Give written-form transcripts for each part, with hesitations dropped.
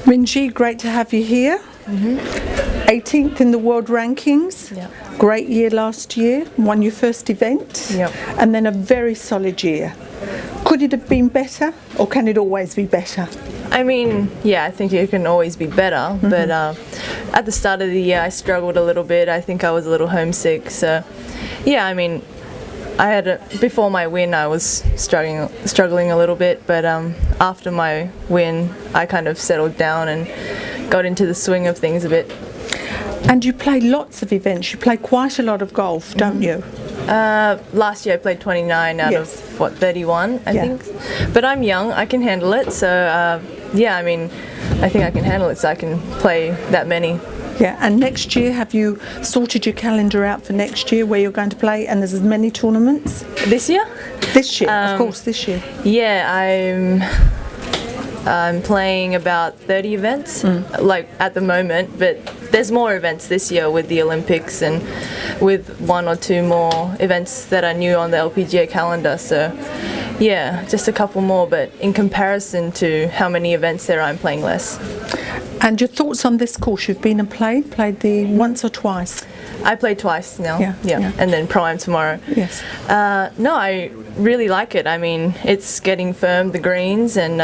Minjee, great to have you here. 18th in the world rankings. Yep. Great year last year. Won your first event. Yep. And then a very solid year. Could it have been better, or can it always be better? I mean, yeah, I think it can always be better, but at the start of the year I struggled a little bit. I think I was a little homesick, so yeah, I mean, before my win I was struggling a little bit, but after my win I kind of settled down and got into the swing of things a bit. And you play lots of events. You play quite a lot of golf, don't you? Last year I played 29 out Yes. of, what, 31, I Yeah. think. But I'm young, I can handle it, so yeah, I mean, I think I can handle it, so I can play that many. Yeah, and next year, have you sorted your calendar out for next year where you're going to play, and there's as many tournaments? This year? This year, of course, this year. Yeah, I'm playing about 30 events, like at the moment, but there's more events this year with the Olympics and with one or two more events that are new on the LPGA calendar, so yeah, just a couple more, but in comparison to how many events there are, I'm playing less. And your thoughts on this course? You've been and played the once or twice? I played twice now, Yeah. and then Pro-Am tomorrow. Yes. No, I really like it. I mean, it's getting firm, the greens, and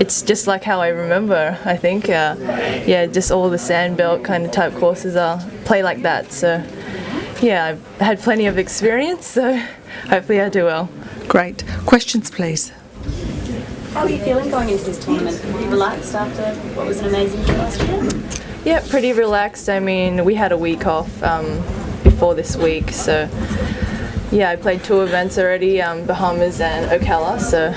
it's just like how I remember, I think. Yeah, just all the sandbelt kind of type courses play like that. So, yeah, I've had plenty of experience, so hopefully I do well. Great. Questions, please. How are you feeling going into this tournament? Are you relaxed after what was an amazing year last year? Yeah, pretty relaxed. I mean, we had a week off before this week, so yeah, I played two events already, Bahamas and Ocala, so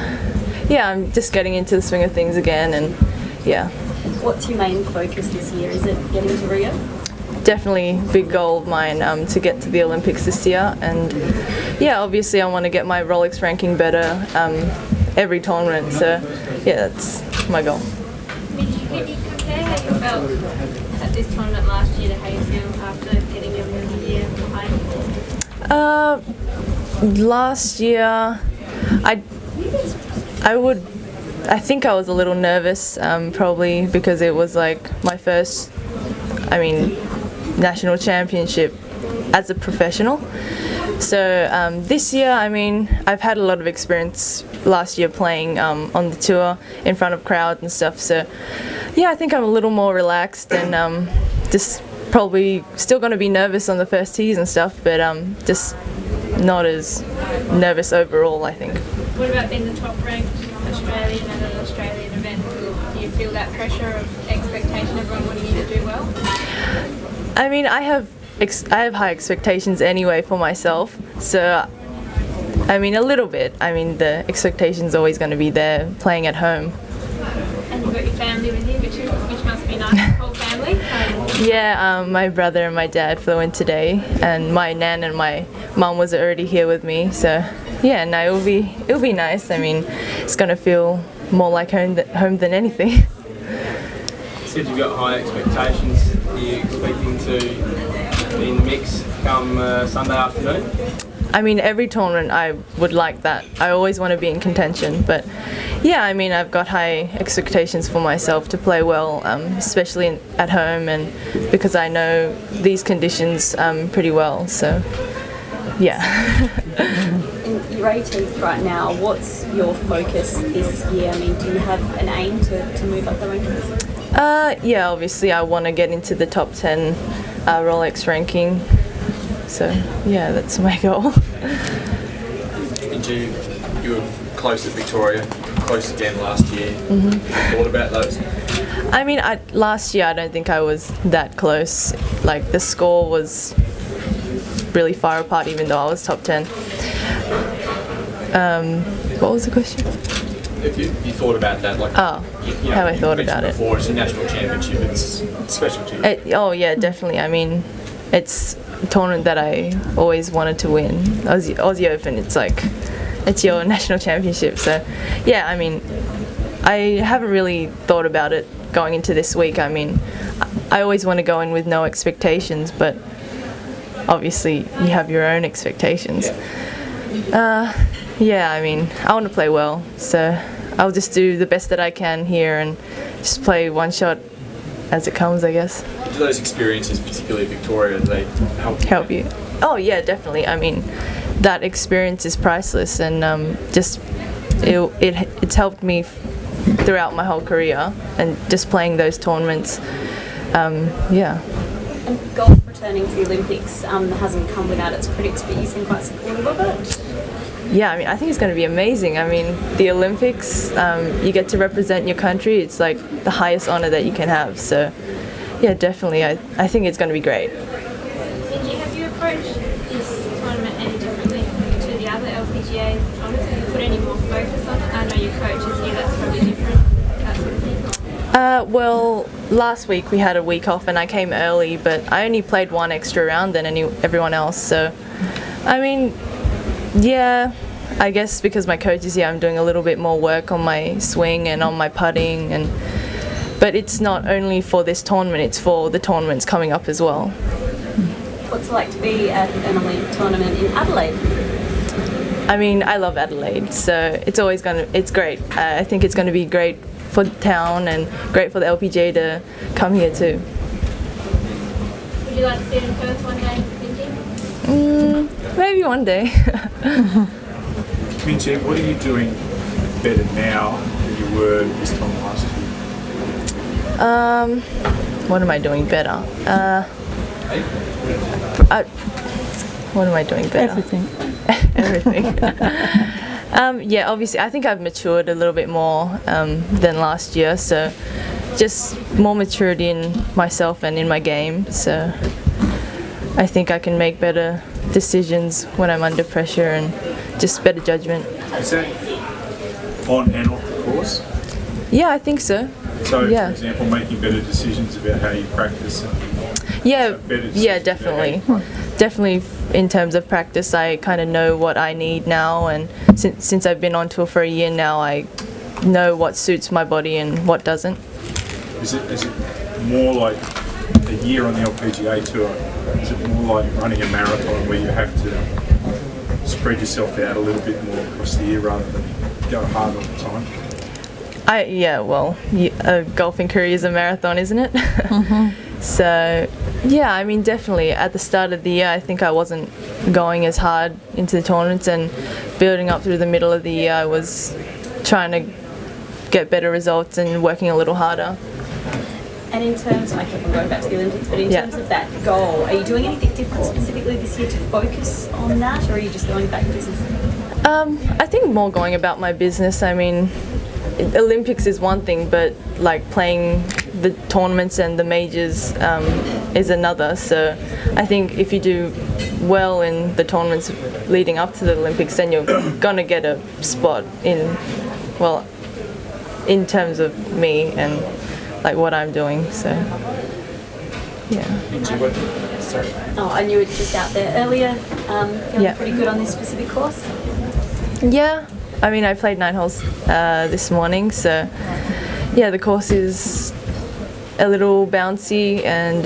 yeah, I'm just getting into the swing of things again, and yeah. What's your main focus this year? Is it getting to Rio? Definitely big goal of mine to get to the Olympics this year, and yeah, obviously I want to get my Rolex ranking better every tournament, so yeah, that's my goal. Can you compare how you felt at this tournament last year to how you feel after getting your rookie year behind? Last year, I think I was a little nervous, probably because it was like my first, national championship as a professional. So this year, I mean, I've had a lot of experience last year playing on the tour in front of crowds and stuff. So yeah, I think I'm a little more relaxed and just probably still going to be nervous on the first tees and stuff, but just not as nervous overall, I think. What about being the top ranked Australian at an Australian event? Do you feel that pressure of expectation, everyone wanting you to do well? I mean, I have high expectations anyway for myself, so I mean a little bit. I mean the expectation's always going to be there playing at home. And you've got your family with you, which must be nice, the whole family? Yeah, my brother and my dad flew in today, and my nan and my mum was already here with me. So yeah, no, it'll be nice. I mean, it's going to feel more like home than anything. You said you've got high expectations. Are you expecting to be in the mix come Sunday afternoon? I mean, every tournament I would like that. I always want to be in contention, but yeah, I mean, I've got high expectations for myself to play well, especially at home, and because I know these conditions pretty well, so yeah. You're 18th right now. What's your focus this year? I mean, do you have an aim to move up the rankings? Yeah, obviously I want to get into the top 10 Rolex ranking. So yeah, that's my goal. You were close at Victoria, close again last year. Thought about those? I mean, last year I don't think I was that close. Like the score was really far apart, even though I was top 10. What was the question? If you thought about that, like how I thought about it. Before, it's a national championship, it's special to you. Oh yeah, definitely. I mean, it's a tournament that I always wanted to win. Aussie Open, it's like, it's your national championship. So yeah, I mean, I haven't really thought about it going into this week. I mean, I always want to go in with no expectations, but obviously you have your own expectations. Yeah, I mean, I want to play well, so I'll just do the best that I can here, and just play one shot as it comes, I guess. Do those experiences, particularly Victoria, do they help you? Oh yeah, definitely. I mean, that experience is priceless, and it's helped me throughout my whole career, and just playing those tournaments. Yeah. And golf returning to the Olympics hasn't come without its critics, but you seem quite supportive of it. Yeah, I mean, I think it's going to be amazing. I mean, the Olympics, you get to represent your country. It's like the highest honour that you can have. So, yeah, definitely. I think it's going to be great. Minjee, have you approached this tournament any differently to the other LPGA tournaments? Have you put any more focus on it? I know your coach is here, that's probably different, that sort of thing. Well, last week we had a week off and I came early, but I only played one extra round than everyone else. So, I mean, yeah, I guess because my coach is here, I'm doing a little bit more work on my swing and on my putting, but it's not only for this tournament, it's for the tournaments coming up as well. What's it like to be at an Olympic tournament in Adelaide? I mean, I love Adelaide, so it's great. I think it's going to be great for the town and great for the LPGA to come here too. Would you like to see it in Perth one day, Minjee? Maybe one day. Minjee, what are you doing better now than you were this time last year? What am I doing better? What am I doing better? Everything. Everything. Yeah, obviously, I think I've matured a little bit more than last year, so just more maturity in myself and in my game. So I think I can make better decisions when I'm under pressure and just better judgment. Is that on and off the course? Yeah, I think so. So, Yeah. for example, making better decisions about how you practice and Yeah, better decisions yeah, about how definitely. you play. Definitely in terms of practice, I kind of know what I need now, and since I've been on tour for a year now, I know what suits my body and what doesn't. Is it more like a year on the LPGA tour? Is it more like running a marathon where you have to spread yourself out a little bit more across the year rather than go hard all the time? A golfing career is a marathon, isn't it? So, yeah, I mean, definitely. At the start of the year, I think I wasn't going as hard into the tournaments, and building up through the middle of the year, I was trying to get better results and working a little harder. And in terms, I keep on going back to the Olympics, but in Yeah. terms of that goal, are you doing anything different specifically this year to focus on that, or are you just going back to business? I think more going about my business. I mean, Olympics is one thing, but like playing the tournaments and the majors is another. So I think if you do well in the tournaments leading up to the Olympics, then you're gonna get a spot in terms of me and like what I'm doing. So yeah. Oh, and you were just out there earlier, feeling Yeah. pretty good on this specific course? Yeah, I mean, I played 9 holes this morning, so yeah, the course is a little bouncy, and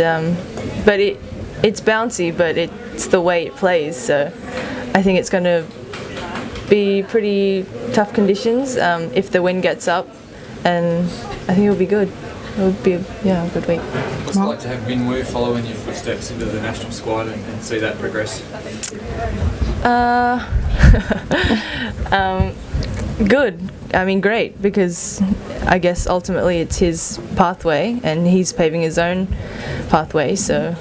but it's bouncy, but it's the way it plays. So I think it's going to be pretty tough conditions if the wind gets up, and I think it'll be good. It'll be a good week. What's it like to have Minwoo follow in your footsteps into the national squad and see that progress? Good. I mean, great, because I guess ultimately it's his pathway and he's paving his own pathway, so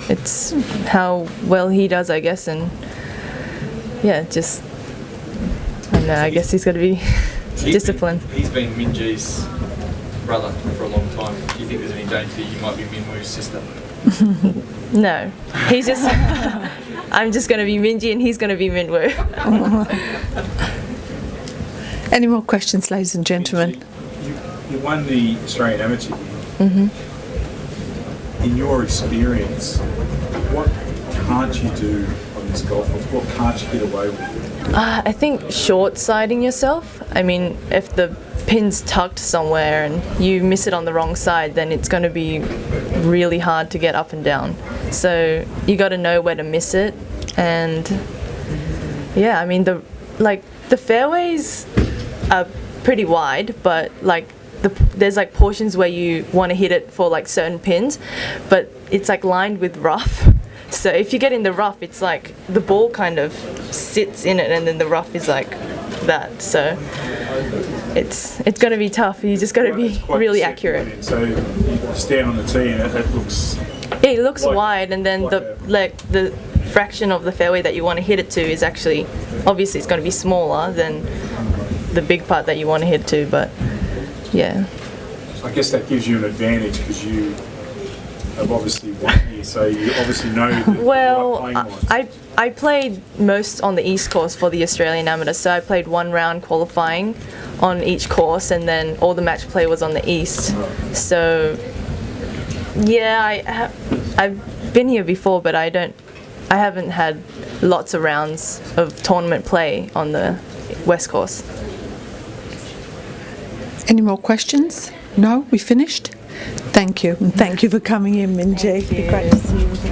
it's how well he does, I guess, and yeah, just, I don't know, I guess he's got to be disciplined. He's been Minjee's brother for a long time. Do you think there's any danger that you might be Minwoo's sister? No, he's just, I'm just going to be Minjee and he's going to be Minwoo. Any more questions, ladies and gentlemen? You won the Australian Amateur year. In your experience, what can't you do on this golf course? What can't you get away with? I think short-siding yourself. I mean, if the pin's tucked somewhere and you miss it on the wrong side, then it's going to be really hard to get up and down. So you got to know where to miss it, and yeah, I mean the fairways are pretty wide, but like the there's like portions where you want to hit it for like certain pins, but it's like lined with rough. So if you get in the rough, it's like the ball kind of sits in it, and then the rough is like that. So it's going to be tough. You just got to be really accurate. So you stand on the tee and it looks. Yeah, it looks like- wide, and then like the fraction of the fairway that you want to hit it to is actually obviously it's going to be smaller than the big part that you want to hit to. But yeah. I guess that gives you an advantage because you have obviously won here, so you obviously know the Well, right playing lines. I played most on the East Course for the Australian Amateur, so I played one round qualifying on each course, and then all the match play was on the East. So yeah, I've been here before, but I haven't had lots of rounds of tournament play on the West Course. Any more questions? No, we finished? Thank you. And thank you for coming in, Minjee. Thank you. Great to see you again.